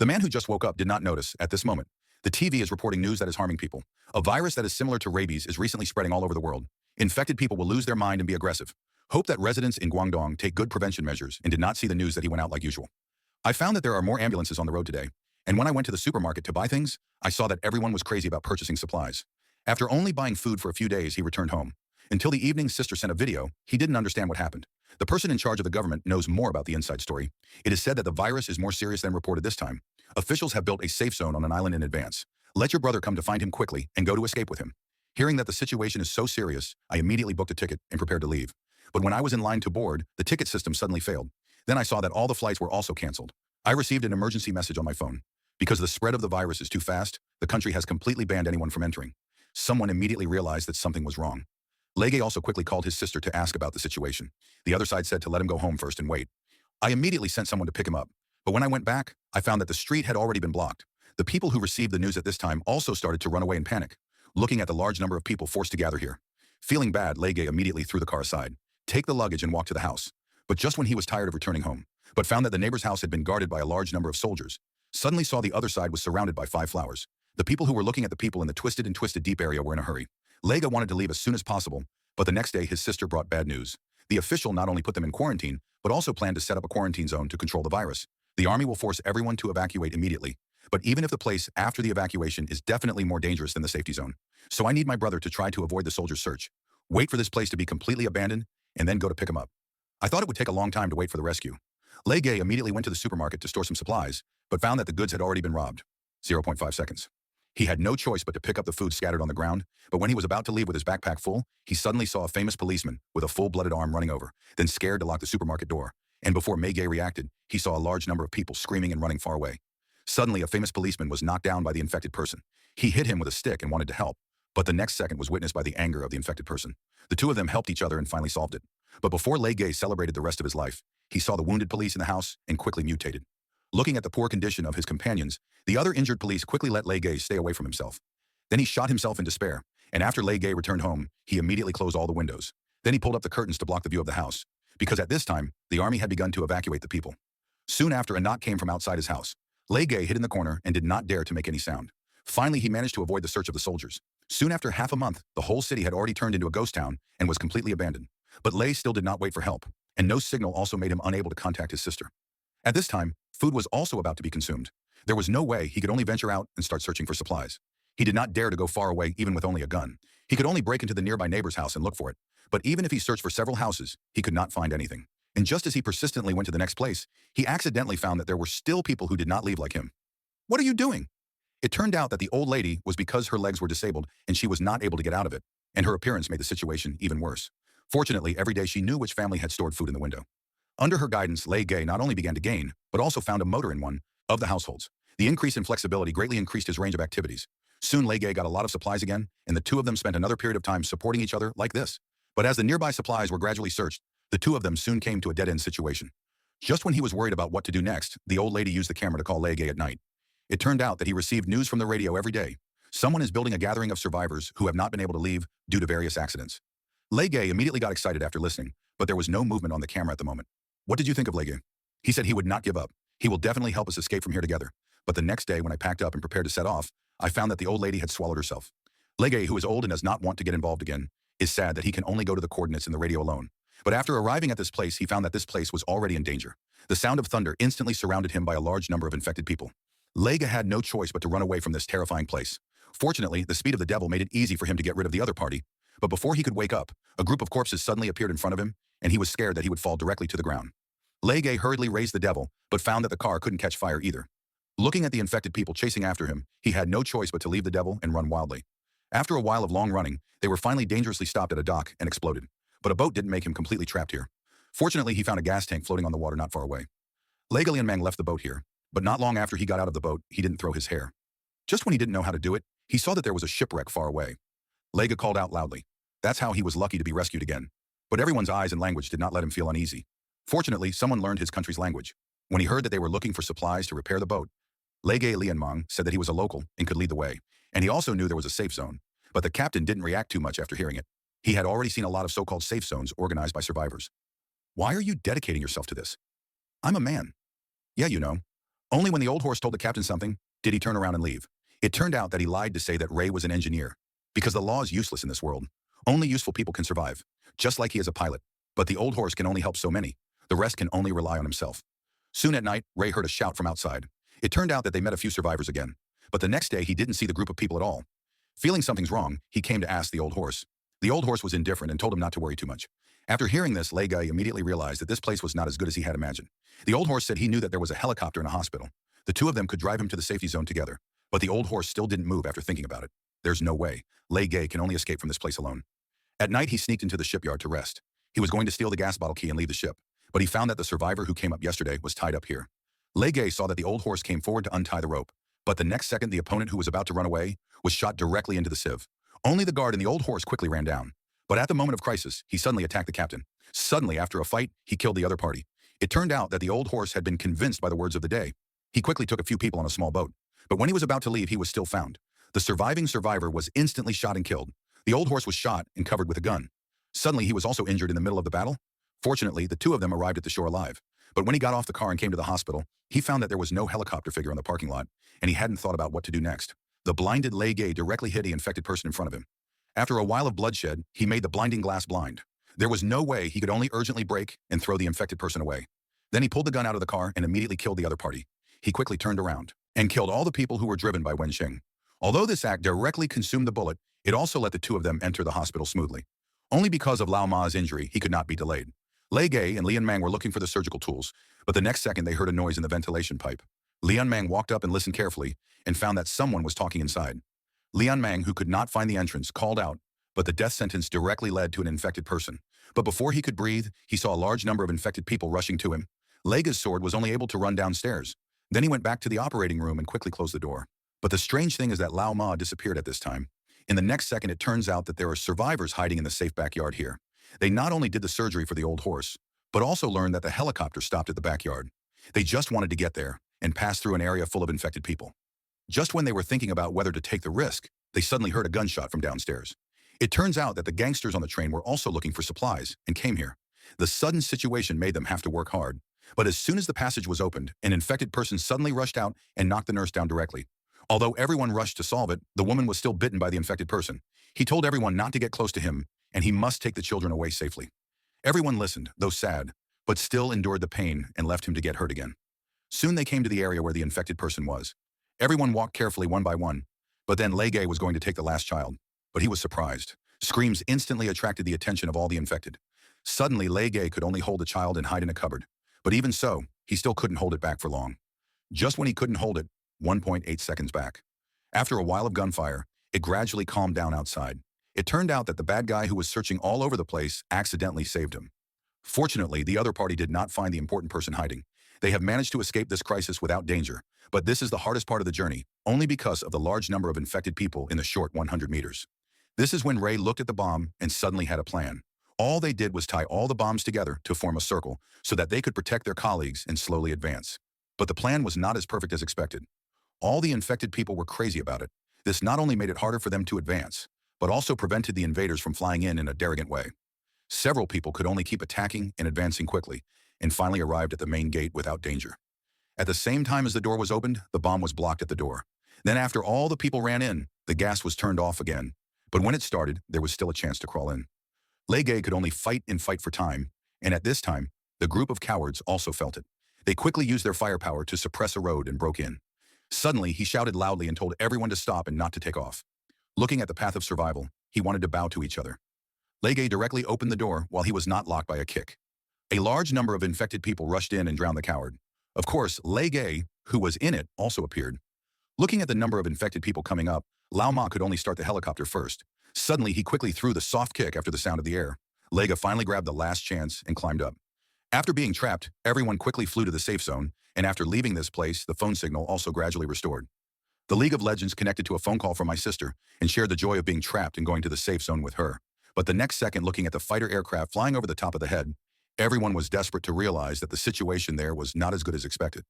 The man who just woke up did not notice, at this moment. The TV is reporting news that is harming people. A virus that is similar to rabies is recently spreading all over the world. Infected people will lose their mind and be aggressive. Hope that residents in Guangdong take good prevention measures and did not see the news that he went out like usual. I found that there are more ambulances on the road today, and when I went to the supermarket to buy things, I saw that everyone was crazy about purchasing supplies. After only buying food for a few days, he returned home. Until the evening, sister sent a video. He didn't understand what happened. The person in charge of the government knows more about the inside story. It is said that the virus is more serious than reported this time. Officials have built a safe zone on an island in advance. Let your brother come to find him quickly and go to escape with him. Hearing that the situation is so serious, I immediately booked a ticket and prepared to leave. But when I was in line to board, the ticket system suddenly failed. Then I saw that all the flights were also canceled. I received an emergency message on my phone. Because the spread of the virus is too fast, the country has completely banned anyone from entering. Someone immediately realized that something was wrong. Lege also quickly called his sister to ask about the situation. The other side said to let him go home first and wait. I immediately sent someone to pick him up. But when I went back, I found that the street had already been blocked. The people who received the news at this time also started to run away in panic, looking at the large number of people forced to gather here. Feeling bad, Lege immediately threw the car aside, take the luggage and walk to the house. But just when he was tired of returning home, but found that the neighbor's house had been guarded by a large number of soldiers, suddenly saw the other side was surrounded by 5 flowers. The people who were looking at the people in the twisted and twisted deep area were in a hurry. Lege wanted to leave as soon as possible, but the next day his sister brought bad news. The official not only put them in quarantine, but also planned to set up a quarantine zone to control the virus. The army will force everyone to evacuate immediately. But even if the place after the evacuation is definitely more dangerous than the safety zone. So I need my brother to try to avoid the soldiers' search. Wait for this place to be completely abandoned, and then go to pick him up. I thought it would take a long time to wait for the rescue. Lege immediately went to the supermarket to store some supplies, but found that the goods had already been robbed. 0.5 seconds. He had no choice but to pick up the food scattered on the ground, but when he was about to leave with his backpack full, he suddenly saw a famous policeman with a full-blooded arm running over, then scared to lock the supermarket door. And before Mege reacted, he saw a large number of people screaming and running far away. Suddenly, a famous policeman was knocked down by the infected person. He hit him with a stick and wanted to help, but the next second was witnessed by the anger of the infected person. The two of them helped each other and finally solved it. But before Lege celebrated the rest of his life, he saw the wounded police in the house and quickly mutated. Looking at the poor condition of his companions, the other injured police quickly let Lege stay away from himself. Then he shot himself in despair, and after Lege returned home, he immediately closed all the windows. Then he pulled up the curtains to block the view of the house, because at this time, the army had begun to evacuate the people. Soon after, a knock came from outside his house. Lege hid in the corner and did not dare to make any sound. Finally, he managed to avoid the search of the soldiers. Soon after half a month, the whole city had already turned into a ghost town and was completely abandoned. But Lei still did not wait for help, and no signal also made him unable to contact his sister. At this time, food was also about to be consumed. There was no way he could only venture out and start searching for supplies. He did not dare to go far away even with only a gun. He could only break into the nearby neighbor's house and look for it. But even if he searched for several houses, he could not find anything. And just as he persistently went to the next place, he accidentally found that there were still people who did not leave like him. "What are you doing?" It turned out that the old lady was because her legs were disabled and she was not able to get out of it, and her appearance made the situation even worse. Fortunately, every day she knew which family had stored food in the window. Under her guidance, Lei Gay not only began to gain, but also found a motor in one of the households. The increase in flexibility greatly increased his range of activities. Soon Lei Gay got a lot of supplies again, and the two of them spent another period of time supporting each other like this. But as the nearby supplies were gradually searched, the two of them soon came to a dead-end situation. Just when he was worried about what to do next, the old lady used the camera to call Lei Gay at night. It turned out that he received news from the radio every day. Someone is building a gathering of survivors who have not been able to leave due to various accidents. Lei Gay immediately got excited after listening, but there was no movement on the camera at the moment. "What did you think of Lei Gay?" He said he would not give up. "He will definitely help us escape from here together." But the next day, when I packed up and prepared to set off, I found that the old lady had swallowed herself. Lei Gay, who is old and does not want to get involved again, is sad that he can only go to the coordinates in the radio alone. But after arriving at this place, he found that this place was already in danger. The sound of thunder instantly surrounded him by a large number of infected people. Lei Gay had no choice but to run away from this terrifying place. Fortunately, the speed of the devil made it easy for him to get rid of the other party. But before he could wake up, a group of corpses suddenly appeared in front of him, and he was scared that he would fall directly to the ground. Lei Gay hurriedly raised the devil, but found that the car couldn't catch fire either. Looking at the infected people chasing after him, he had no choice but to leave the devil and run wildly. After a while of long running, they were finally dangerously stopped at a dock and exploded. But a boat didn't make him completely trapped here. Fortunately, he found a gas tank floating on the water not far away. Lei Gay Mang left the boat here, but not long after he got out of the boat, he didn't throw his hair. Just when he didn't know how to do it, he saw that there was a shipwreck far away. Lei Gay called out loudly. That's how he was lucky to be rescued again. But everyone's eyes and language did not let him feel uneasy. Fortunately, someone learned his country's language. When he heard that they were looking for supplies to repair the boat, Lei Gay Lianmang said that he was a local and could lead the way, and he also knew there was a safe zone. But the captain didn't react too much after hearing it. He had already seen a lot of so-called safe zones organized by survivors. "Why are you dedicating yourself to this?" "I'm a man." "Yeah, you know. Only when the old horse told the captain something did he turn around and leave. It turned out that he lied to say that Ray was an engineer, because the law is useless in this world. Only useful people can survive, just like he is a pilot. But the old horse can only help so many. The rest can only rely on himself. Soon at night, Ray heard a shout from outside. It turned out that they met a few survivors again. But the next day, he didn't see the group of people at all. Feeling something's wrong, he came to ask the old horse. The old horse was indifferent and told him not to worry too much. After hearing this, Legay immediately realized that this place was not as good as he had imagined. The old horse said he knew that there was a helicopter in a hospital. The two of them could drive him to the safety zone together. But the old horse still didn't move after thinking about it. There's no way. Legay can only escape from this place alone. At night, he sneaked into the shipyard to rest. He was going to steal the gas bottle key and leave the ship, but he found that the survivor who came up yesterday was tied up here. Legay saw that the old horse came forward to untie the rope, but the next second the opponent who was about to run away was shot directly into the sieve. Only the guard and the old horse quickly ran down. But at the moment of crisis, he suddenly attacked the captain. Suddenly, after a fight, he killed the other party. It turned out that the old horse had been convinced by the words of the day. He quickly took a few people on a small boat, but when he was about to leave, he was still found. The surviving survivor was instantly shot and killed. The old horse was shot and covered with a gun. Suddenly, he was also injured in the middle of the battle. Fortunately, the two of them arrived at the shore alive. But when he got off the car and came to the hospital, he found that there was no helicopter figure on the parking lot, and he hadn't thought about what to do next. The blinded Legay directly hit the infected person in front of him. After a while of bloodshed, he made the blinding glass blind. There was no way he could only urgently break and throw the infected person away. Then he pulled the gun out of the car and immediately killed the other party. He quickly turned around and killed all the people who were driven by Wenxing. Although this act directly consumed the bullet, it also let the two of them enter the hospital smoothly. Only because of Lao Ma's injury, he could not be delayed. Legay and Lian Mang were looking for the surgical tools, but the next second they heard a noise in the ventilation pipe. Lian Mang walked up and listened carefully and found that someone was talking inside. Lian Mang, who could not find the entrance, called out, but the death sentence directly led to an infected person. But before he could breathe, he saw a large number of infected people rushing to him. Legay's sword was only able to run downstairs. Then he went back to the operating room and quickly closed the door. But the strange thing is that Lao Ma disappeared at this time. In the next second, it turns out that there are survivors hiding in the safe backyard here. They not only did the surgery for the old horse, but also learned that the helicopter stopped at the backyard. They just wanted to get there and pass through an area full of infected people. Just when they were thinking about whether to take the risk, they suddenly heard a gunshot from downstairs. It turns out that the gangsters on the train were also looking for supplies and came here. The sudden situation made them have to work hard. But as soon as the passage was opened, an infected person suddenly rushed out and knocked the nurse down directly. Although everyone rushed to solve it, the woman was still bitten by the infected person. He told everyone not to get close to him, and he must take the children away safely. Everyone listened, though sad, but still endured the pain and left him to get hurt again. Soon they came to the area where the infected person was. Everyone walked carefully one by one, but then Legay was going to take the last child. But he was surprised. Screams instantly attracted the attention of all the infected. Suddenly, Legay could only hold the child and hide in a cupboard. But even so, he still couldn't hold it back for long. Just when he couldn't hold it, 1.8 seconds back. After a while of gunfire, it gradually calmed down outside. It turned out that the bad guy who was searching all over the place accidentally saved him. Fortunately, the other party did not find the important person hiding. They have managed to escape this crisis without danger, but this is the hardest part of the journey, only because of the large number of infected people in the short 100 meters. This is when Ray looked at the bomb and suddenly had a plan. All they did was tie all the bombs together to form a circle so that they could protect their colleagues and slowly advance. But the plan was not as perfect as expected. All the infected people were crazy about it. This not only made it harder for them to advance, but also prevented the invaders from flying in a derogant way. Several people could only keep attacking and advancing quickly, and finally arrived at the main gate without danger. At the same time as the door was opened, the bomb was blocked at the door. Then after all the people ran in, the gas was turned off again. But when it started, there was still a chance to crawl in. Legay could only fight and fight for time, and at this time, the group of cowards also felt it. They quickly used their firepower to suppress a road and broke in. Suddenly, he shouted loudly and told everyone to stop and not to take off. Looking at the path of survival, he wanted to bow to each other. Legay directly opened the door while he was not locked by a kick. A large number of infected people rushed in and drowned the coward. Of course, Legay, who was in it, also appeared. Looking at the number of infected people coming up, Lao Ma could only start the helicopter first. Suddenly, he quickly threw the soft kick after the sound of the air. Legay finally grabbed the last chance and climbed up. After being trapped, everyone quickly flew to the safe zone, and after leaving this place, the phone signal also gradually restored. The League of Legends connected to a phone call from my sister and shared the joy of being trapped and going to the safe zone with her. But the next second, looking at the fighter aircraft flying over the top of the head, everyone was desperate to realize that the situation there was not as good as expected.